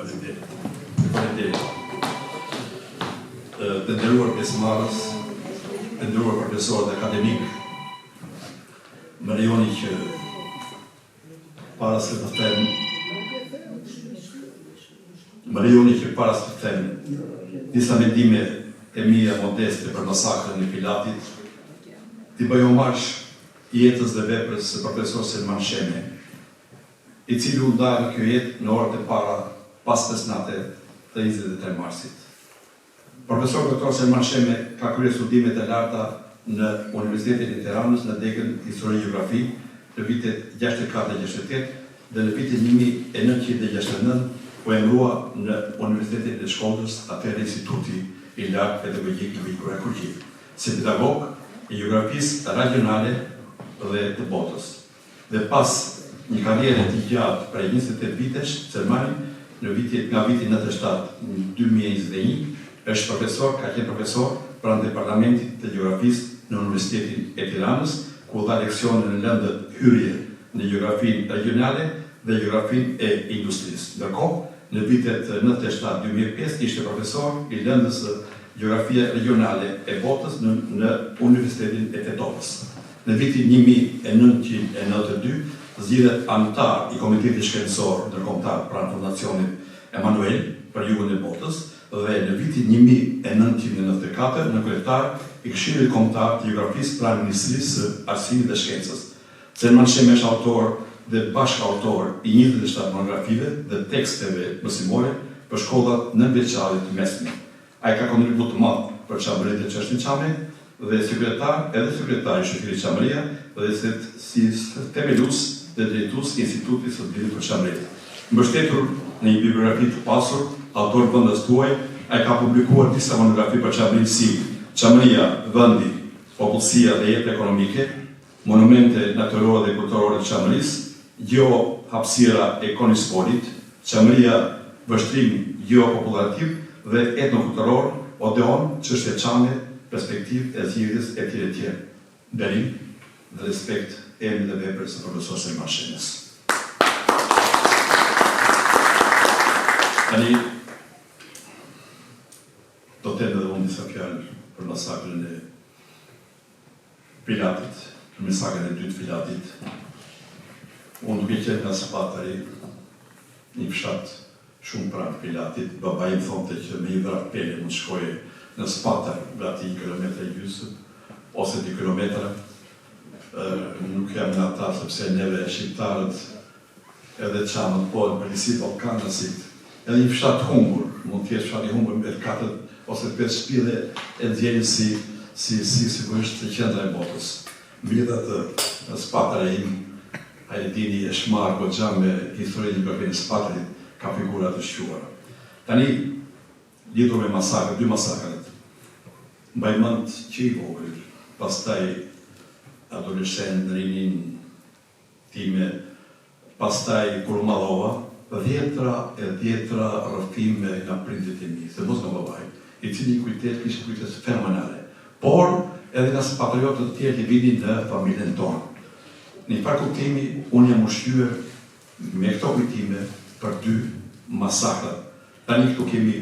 Faleminderit. Të nderuar pjesëmarrës, të nderuar profesorët akademik, më lejoni që para se të them disa mendime e mia modeste për masakrën e Pilatit, t'i bëj omarsh jetës dhe veprës së profesor Selman Sheme, i cili u nda në kjo jetë në orët e para pas pesnate të 23 marsit. Profesor Dr. Selman Sheme ka kryer studimet e larta në Universitetin e Tiranës në degën Histori Gjeografi në vitet 64-68 dhe në vitin 1969 u emërua në Universitetin e Shkodrës, atëherë Instituti i Lartë Pedagogjik i Viktor Akurgjit, si pedagog i gjeografisë rajonale dhe të botës. Dhe pas një karriere të gjatë prej 28 vitesh, Selmani nga viti 97 në 2021 është profesor, ka qenë profesor pranë Departamentit të Gjeografisë në Universitetin e Tiranës, ku dha leksione në lëndët hyrje në gjeografinë rajonale dhe gjeografinë e industrisë. Ndërkohë, në vitet 97-2005 ishte profesor i lëndës Gjeografia Regionale e Botës në Universitetin e Tetovës. Në vitin 1992 zgjidhet anëtar i Komitetit Shkencor Ndërkombëtar pranë Fondacionit Emanuel për Jugun e Botës dhe në vitin 1994 në kryetar i Këshillit Kombëtar të Gjeografisë pranë Ministrisë së Arsimit dhe Shkencës. Selman Sheme është autor dhe bashkautor i 27 monografive dhe teksteve mësimore për shkollat nënveçare të mesme. Ai ka kontribut të madh për çambërinë e çështjes çame dhe sekretar i Shoqërisë Çamëria dhe si themelues dhe drejtues i Institutit Studive për Çamëri. Mbështetur në një biografi të pasur, autor vendas tuaj, ai ka publikuar disa monografi për Çamërinë si Çamëria, vendi, popullsia dhe jeta ekonomike, monumente natyrore dhe kulturore të Çamërisë, hapësira e Konispolit, Çamëria, vështrim geopopulativ dhe etnokulturor, Odeon, çështje çame, perspektivë e zgjidhjes e tjera. Nderim dhe respekt emri dhe veprës së profesor Selman Shemes. Tani do të edhe unë disa fjalë për masakrën e Pilatit, për masakrën e dytë Pilatit. Unë duke qenë nga Spatari, një fshat shumë pranë Pilatit, baba im thonte që me i vrap pele mund shkoje në Spatar, gati 1 kilometra i gjysmë, ose 2 kilometra. Nuk jam nga ta, sepse neve shqiptarët edhe çamët polë për njësi Balkanasit, edhe një fshat humbur, mund t'jetë fshat i humbur me 4 ose 5 shpile e ndjenjë si sigurisht të qendra e botës. Mbledhat në Spatara im, a e dini e shmarë goxha me historinë e gjeografisë së Spatarit, ka figura të shquara. Tani, lidhur me masakrë, 2 masakrat. Mbaj mend që i vogël, pastaj adoleshent në rinin time, pastaj kur u mallova, 10 rrëfime nga prindrit e mi, se mos nga babai, i cili kishte kujtes fenomenale. Por, edhe nga patriotët të tjerë që vinin në familjen tonë. Në një farë kuptimi, unë jam ushqyer me këto kujtime për 2 masakra. Tani këtu kemi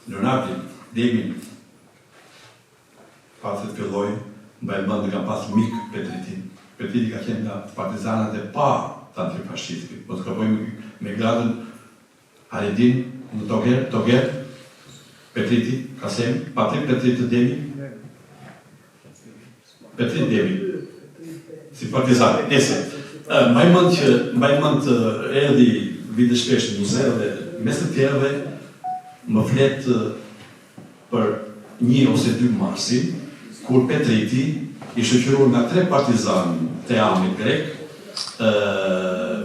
Leonardin, Demin, pasë të filloj, mbaj mend dhe kam pas mik Petritin. Petriti ka qenë nga partizanët e parë të antifashistëve. Po të kapojmë me gradën Haridin, në Toger, Petriti, Kasem, Patrik Petrit të Demi, Petrit Demi, si partizan. Nese, mbaj mend erdhi vite shpesh në muze dhe mes të tjerëve më flet për 1 ose 2 marsin, kur Petriti i shoqëruar nga 3 partizanë të amit grek,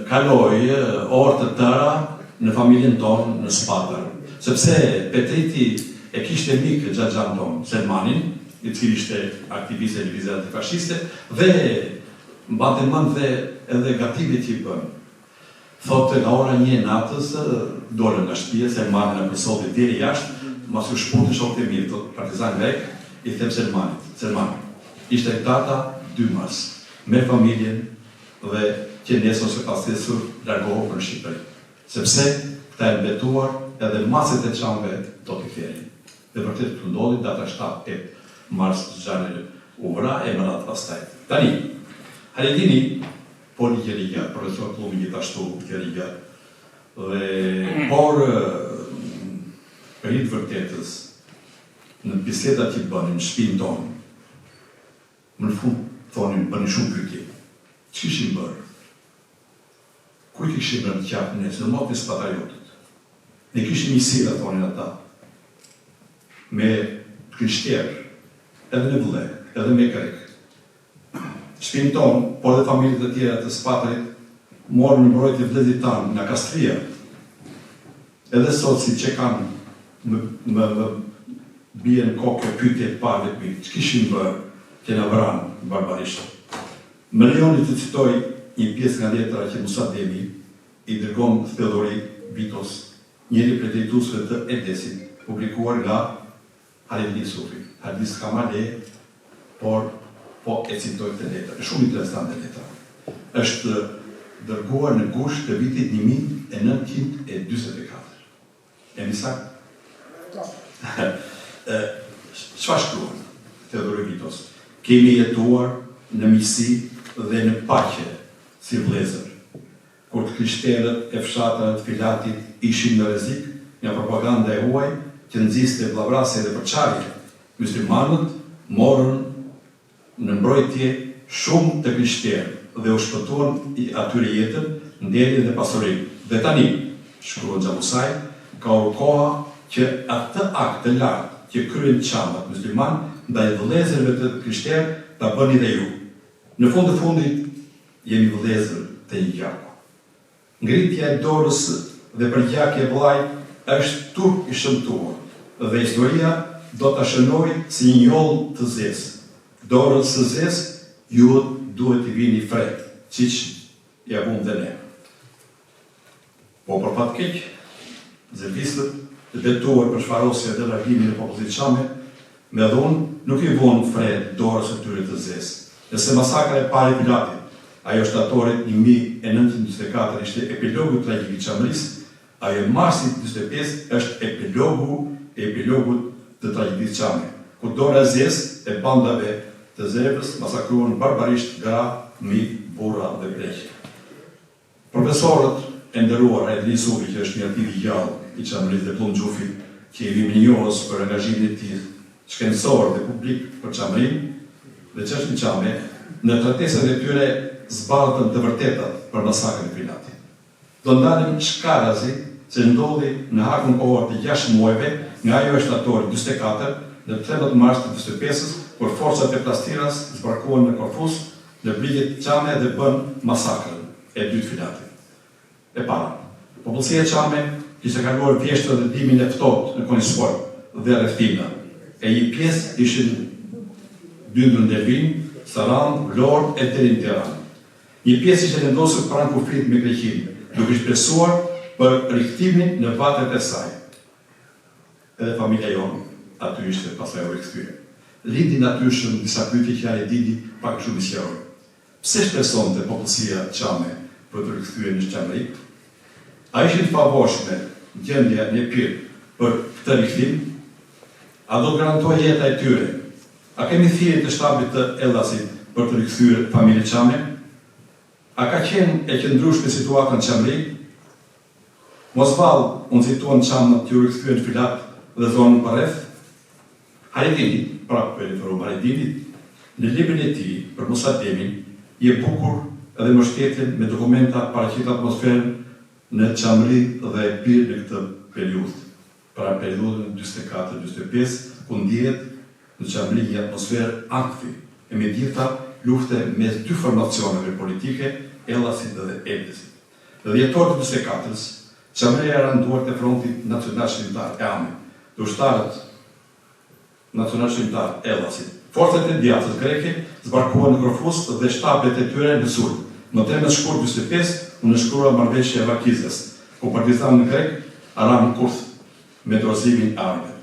kaloi orë të tëra në familjen tonë në Spatar. Sepse Petriti e kishte mik xhaxhan tonë, Selmanin, i cili ishte aktivist e lëvizjes antifashiste, dhe mbante mend edhe gatimet që i bën. Thotë nga ora 1 natës, dolën nga shtëpia, Selmani na përsoti deri jashtë, mas u shpunë shokët e mirë, thotë partizan grek, i them Selman, ishte data 2 mars, me familjen dhe që nesër ose pasnesër largohu për Shqipëri. Sepse këta të embetuar edhe maset e qamve do të ktherin. Dhe vërtet të ndodhi data 7-8 mars Xhani u vra e më natë pastaj. Tani, Haridini, po një kjerigja, profesor Plumi gjithashtu kjerigja, dhe por rritë vërtetës në bisedat që bënin, në shpinë tonë, më në fund thonin bënin shumë pyetje. Që kishim bërë? Kuj kishim bërë në qafë nësë, në motis patriotët? Ne kishim një sira, thonin ata, me krishterë, edhe në vëllë, edhe me grek. Shpinë tonë, por dhe familjet e tjera të spatrit, morën në mbrojtje vëllezit tanë nga Kastria. Edhe sot si që kanë më bie në kokë pyetje të parë të mi, që kishim bërë që na vranë barbarisht. Më lejoni të citoj një pjesë nga letra që Musa Demi i dërgon Theodori Vitos, njëri prej drejtuesve të EDES-it, publikuar nga Haridini Sufi. Haridini s'ka marrë leje, por po e citoj të letra. Është shumë interesante letra. Është dërguar në gusht të vitit 1924. E mi saktë? Çfarë shkruan Theodori Vitos? Kemi jetuar në miqësi dhe në paqe si vëllezër, kur të krishterët e fshatrat të Filatit ishin në rrezik nga propaganda e huaj që nxiste vllavrasje dhe përçarje. Muslimanët morën në mbrojtje shumë të krishterë dhe u shpëtuan atyre jetën, ndjenjën dhe pasurinë. Dhe tani, shkruan Xhamusaj, ka koha që atë akt të lartë që kryen çamat musliman ndaj vëllezërve të krishterë ta bëni dhe ju. Në fund të fundit jemi vëllezër të një gjaku. Ngritja e dorës dhe përgjakja e vllajt është turp i shëmtuar dhe historia do ta shënojë si një njoll të zezë. Dorës së zezë ju duhet t'i vini fred, siç ja vum dhe ne. Po për fat keq, zëvistët të betuar për shfarosje dhe largimin e popullit çame, me dhunë nuk i vonë fred dorës së tyre të zezë. Nëse masakra e parë e Pilatit, ajo shtatorit 1924 ishte epilogu tragjik i çamërisë, ajo e marsit 25 është epilogu të tragjikisë çame, ku dora e zezë e bandave të zebës masakruan barbarisht gra, mijë, burra dhe pleqe. Profesorët e nderuar Haridini Sufi, që është një artiv i gjallë i çamërisë dhe Plum Xhufi, që i vimi njohës për angazhimin e tij shkencor dhe publik për çamërinë dhe çështën çame, në tratesat e tyre zbatën të vërtetat për masakrin e Pilatit. Do ndalim shkarazi që ndodhi në hakun kohor të 6 muajve nga ajo e shtatorit 24 në 13 mars të 25-s, kur forcat e Plastiras zbarkuan në Korfuz në brigjet çame dhe bën masakrën e dytë Filatit. E para, popullsia çame kishte kaluar vjeshtër dhe dimin e ftohtë në Konispor dhe rrethina. E një pjesë ishin Dyndër Dervin, Saran, Vlorë e deri në Tiranë. Një pjesë ishte vendosur pranë kufrit me Greqinë, duke shpresuar për rikthtimin në vatet e saj. Edhe familja jonë aty ishte pasaj u rikthyer. Lindi natyrshëm disa pyetje që Haridini pak shumë i sqaroi. Pse shpresonte popullsia çame për të rikthyer në çamëri? A ishin të pavojshme gjendja në Epir për këtë rikthim? A do garantojë jeta e tyre? A kemi thirrje të shtabit të Ellasit për të rikthyer familjen çame? A ka qenë e qëndrueshme situata në çamëri? Mosvall unë situan çamët që u rikthyen në Filat dhe zonën përreth. Haridini, prapë për referum Haridinit, në librin e tij për Musa Demin, je bukur edhe mbështetjen me dokumenta paraqit atmosferën në çamëri dhe Epir në këtë periudhë. Pra periudhën 44-45, ku ndihet në çamëri një atmosferë akthi e me gjitha lufte mes dy formacioneve politike, Ellasit dhe EDES-it. Dhe dhjetor të 24-s, çamëria era në duart e Frontit Nacional Shqiptar (EAM), dhe ushtarët nacional shqiptar Ellasit. Forcat e djathtë greke zbarkuan në Korfuz dhe shtapet e tyre në sulm. Në 13 shkurt 45 u nënshkrua marrëveshja e Vakizës, ku partizanët grek aranë kurth me dorëzimin e armëve.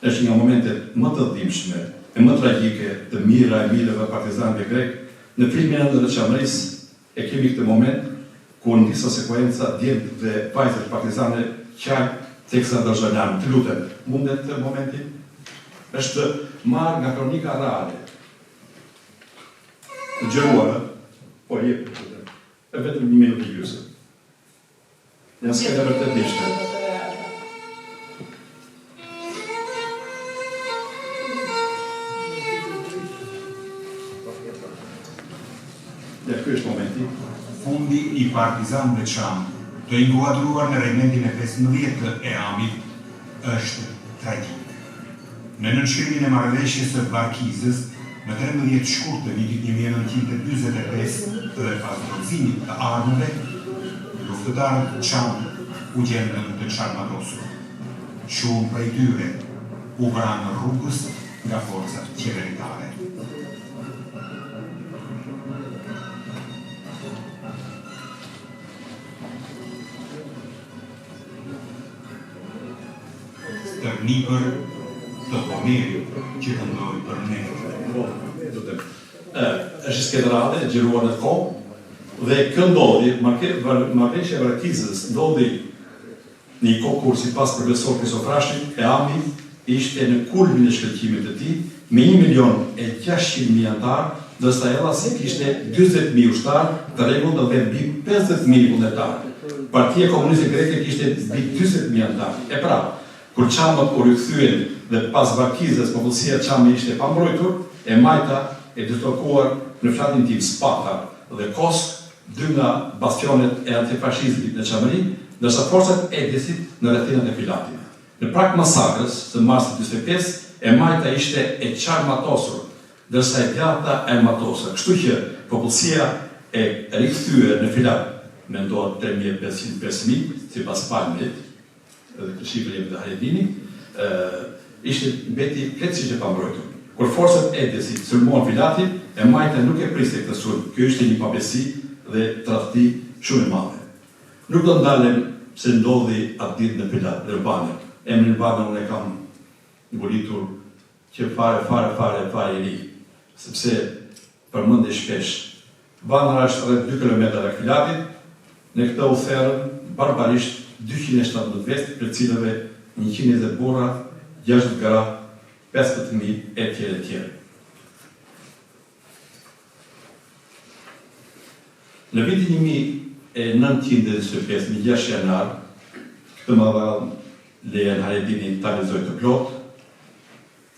Është nga momentet më të dhimbshme e më tragjike të mira e mirëve partizanëve grek. Në filmin e ndër çamërisë e kemi këtë moment ku në disa sekuenca djemtë dhe vajzat partizane qaj teksa dërzënarën. Të lutem, mundet të momentin? Është marrë nga kronika reale. Të gjëruarë, po jepë, e vetëm 1 minutë i gjysë. Një skene vërtet ishte. Ja, ky është momenti. Fundi i partizanëve Çam, të inkuadruar në regimentin e 15 e Amit, është tragjik. Në nënshkrimin e marrëveshjes së Barkizës, në 13 shkurt të vitit 1945 dhe pas dorëzimit të armëve, luftëtarët Çam u gjendën të çarmatosur. Shumë prej tyre u vranë rrugës nga forcat qeveritare. Stërnipër të Homerit që këndoi për ne. Është skedrale, gjiruar në kohë, dhe këndodhi, marrëveshja e Barkizës ndodhi një kohë kur sipas profesor Krisofrashit, e Ami ishte në kulmin e shkëlqimit të tij me 1.600.000 antarë, ndërsa Ellasi kishte 40.000 ushtarë të rregull dhe mbi 50.000 vullnetarë. Partia Komuniste Greke kishte mbi 40.000 antarë. E pra, kur Çamët u rikthyen dhe pas Barkizës popullsia Çami ishte pa mbrojtur, e Majta e dislokuar në fshatin tim Spata dhe Kosk, 2 nga bastionet e antifashizmit në Çamëri, ndërsa forcat e Edesit në rrethinat e Filatit. Në prag masakrës së marsit 45, e Majta ishte e qarmatosur, ndërsa e djata e armatosur. Kështu që popullsia e rikthyer në Filat mendohet 3.500-5.000, sipas palmit, dhe shifrën jemi dhe Hajedini, ishte mbeti krejtësisht e pambrojtur. Kur forcat e Edesit sulmuan Filatin, e Majta nuk e priste këtë sulm. Kjo ishte një pabesi dhe tradhti shumë e madhe. Nuk do ndalem se ndodhi atë ditë në Filat, Urbane. Emrin Urbane unë e kam ngolitur që fare i ri, sepse përmendi shpesh. Vana është rreth 2 kilometra nga Filatit, në këtë u therrën barbarisht 217 vest, për cilëve 120 burra, 60 gra, 15.000 e tjerë. Në vitin 1925, në 6 janar, këtë më dha lejen Hajedini ta lexoj të plot,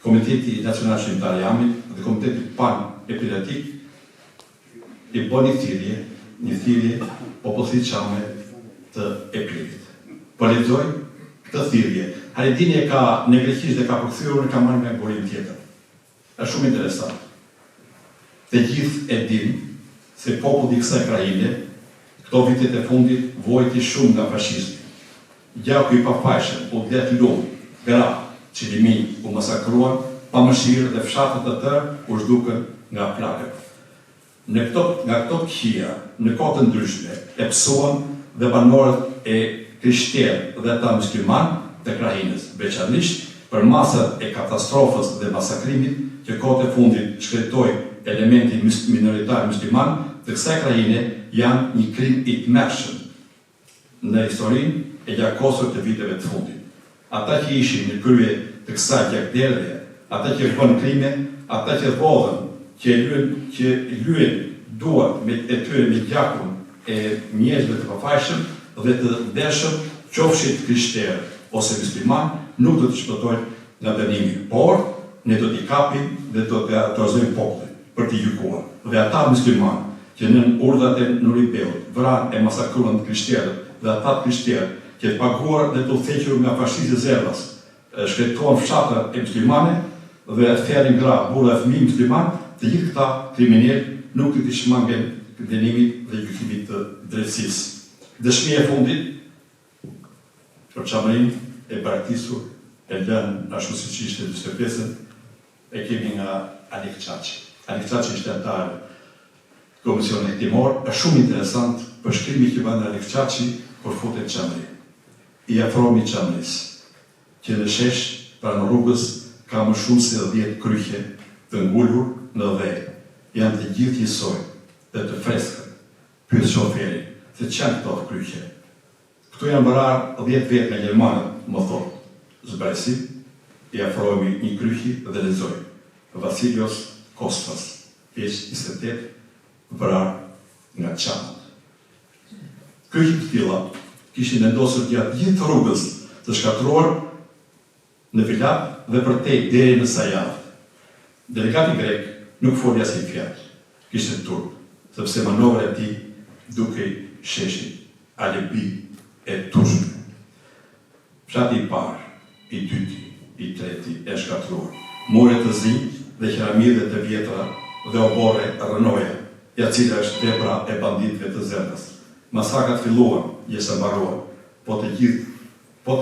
Komiteti Nacional Shqiptar i Amit dhe Komiteti Pan-Epilatik i bën një thirrje popullsisë Çame të Epilit. Po lexoj këtë thirrje. Hajedini e ka në greqisht dhe ka përkthyer në ka marrë nga burim tjetër. Është shumë interesant. Të gjithë e dinë se populli i kësaj krajine, këto vitet e fundit, vojti shumë nga fashizmi. Gjaku i pafajshëm, u det lumë, gra, qilimi u masakruan, pa mëshirë dhe fshatët të tërë u zhdukën nga plagët. Nga këto këqija, në kohë të ndryshme, e psuan dhe banorët e krishterë dhe ta musliman të krajinës, veçanërisht për masat e katastrofës dhe masakrimit që kohët e fundit shkretoi elementi minoritar musliman të kësaj krajine janë një krim i tmerrshëm në historinë e gjakosur të viteve të fundit. Ata që ishin në krye të kësaj gjakderdhje, ata që bën krime, ata që vodhën, që lyen duart me e tyre me gjakun e njerëzve të pafajshëm dhe të dëshëm, qofshit krishterë ose musliman, nuk do të shpëtojnë nga dënimi, por ne do t'i kapim dhe do të autorizojmë popullin për t'i gjykuar. Dhe ata musliman që nën urdhat e Nuribeut vranë e masakruan krishterët dhe ata krishterë që të paguar dhe të udhëhequr nga fashistët Zervas, shkrettuan fshatrat e muslimane dhe therrin gra, burra dhe fëmijë musliman, të gjithë këta kriminalë nuk i shmangen dënimit dhe gjykimit të drejtësisë. Dëshmia e fundit për Çamërinë e braktisur e lënë ashtu siç ishte 45-ën, e kemi nga Alik Çaçi. Alik Çaçi ishte antar Komisionit Hetimor, është shumë interesant për shkrimi që bën Alik Çaçi kur futet Çamëri. I afromi Çamërisë, që në shesh pranë rrugës ka më shumë se 10 kryqe të ngulur në dhe. Janë të gjithë njësoj dhe të freskët. Pyet shoferin, se çan këto kryqe? Këtu janë barar 10 vjet nga Gjermanët, më thotë zbresi, i afrohemi një kryqi dhe lexoj. Vasilios Kostas, pjesë 28, barar nga Çamët. Kryqi të tilla kishin vendosur gjatë gjithë rrugës të shkatruar në Filat dhe përtej deri në Sajaf. Delegati grek nuk foli asnjë fjalë. Kishte turp, sepse manovra e tij dukej sheshin Alepi e Tushme. Fshati i parë, i dyti, i treti e shkatruar. More të zi dhe qeramide të vjetra dhe obore rënoja, ja cila është vepra e banditëve të zemrës. Masakrat filluan, jesë mbaruan, po të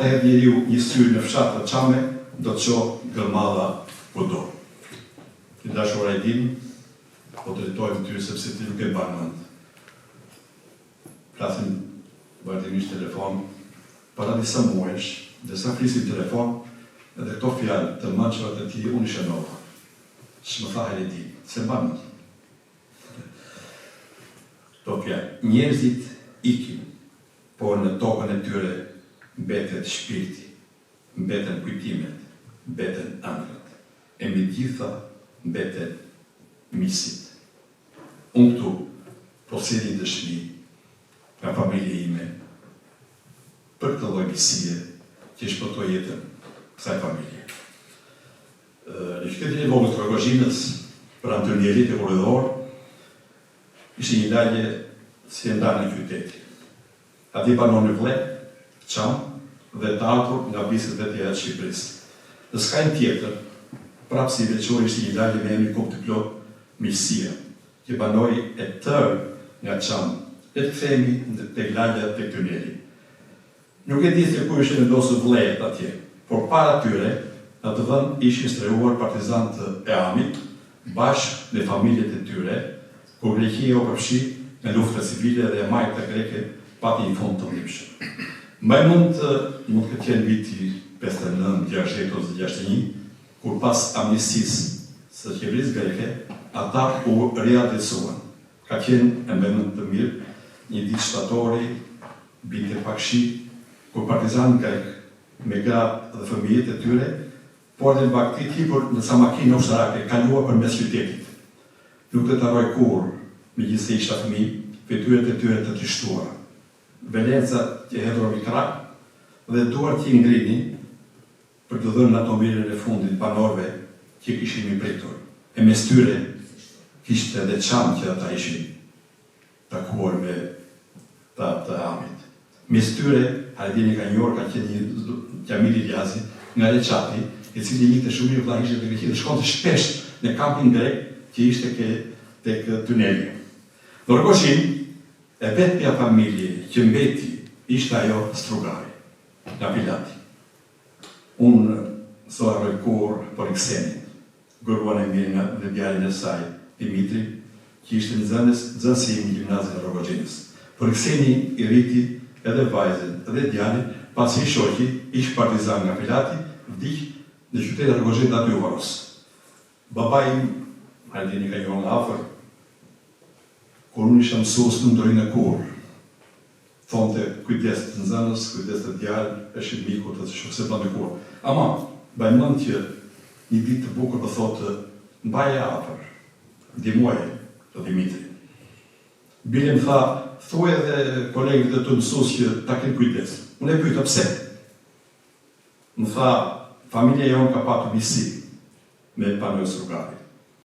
hedhë njeriu një syr në fshat të Çame, do të qohë gërmalla kudo. Të dashur e din, po drejtojmë ty sepse ti nuk e ban mend. Flasim vazhdimisht telefon, para disa muajsh, dhe sa flisim telefon, edhe këto fjalë të mëndshme të ti unë i shënova. Shmë tha Heledi, se mban mend. Këto fjalë, njerëzit ikin, por në tokën e tyre mbetet shpirti, mbeten kujtimet, mbeten ëndrat, e mbi gjitha mbeten misit. Unë këtu, po sjell një dëshmi nga familja ime, për këtë lloj misie që shpëtoi jetën kësaj familje. Në qytetin e vogël të Rogozhinës, pranë tunelit e korridor, ishte një lagje si e ndarë në qyteti. Ati banon në Vlek, Çam dhe teatru nga Biset e Tjera të Shqipërisë. Në skajnë tjetër, prapë si veçor ishte një lagje me emrin Kop të Plot Mirësia, që banoi e tërë nga Çam. Le të kthehemi tek lagja tek tuneli. Nuk e di se ku ishin vendosur vlejt atje, por para tyre, në atë vend ishin strehuar partizantë e Amit, bashkë me familjet e tyre, kur Greqia u përfshi në luftën civile dhe majta greke pati një fund të ndihmshëm. Mbaj mund të ketë viti 59, 60 ose 61, kur pas amnistisë së qeverisë greke, ata u riadresuan. Ka qenë e mbaj mend të mirë, një ditë shtatori, binte pakshi, kur partizan grek me gratë dhe fëmijët e tyre, por dhe në baktit hipur në sa makinë ushtarake, kalua për mes qytetit. Nuk të të harroj kur, me gjithse isha fëmijë, fytyret e tyre të trishtuara. Velenca që hedhur mi krak, dhe duar që i ngrini për të dhënë në automobilin e fundit banorëve që kishin i pritur. E mes tyre kishte edhe Çam që ata ishin takuar me të Amit. Mes tyre, Hajdini ka njërë, ka qenë një Gjamili Ljazi, nga Reçati, i cili njëte shumë mirë vëlla ishte të Greqi dhe shkonte shpesh në kampin grek që ishte tek tuneli. Në Rogozhinë, e vetmja familje që mbeti ishte ajo Strugari, nga Pilati. Unë so harroj kur por Iksenin, gruan e mirë nga djalin e saj, Dimitri, që ishte nxënësi i gjimnazit të Rogozhinës. Por Ikseni i rriti edhe vajzën, edhe djalin, pasi i shoqi, ish partizan nga Pilati, vdiq në qytetin e Rogozhinës aty u varos. Babai im, Hajdini ka njërë nga afër, kur unë isha mësues në ndorinë e kur, thonte kujdes të nxënës, kujdes të djalë, është miku të shokse pa me kur. Ama, baj mend që një ditë të bukur më thotë, mbaje afër, ndihmoje të Dimitri. Bile më tha, thuaj edhe kolegët e të mësues që ta kenë kujdes. Unë e pyeta pse. Më tha, familja jonë ka patur misi me Panoj Strugari.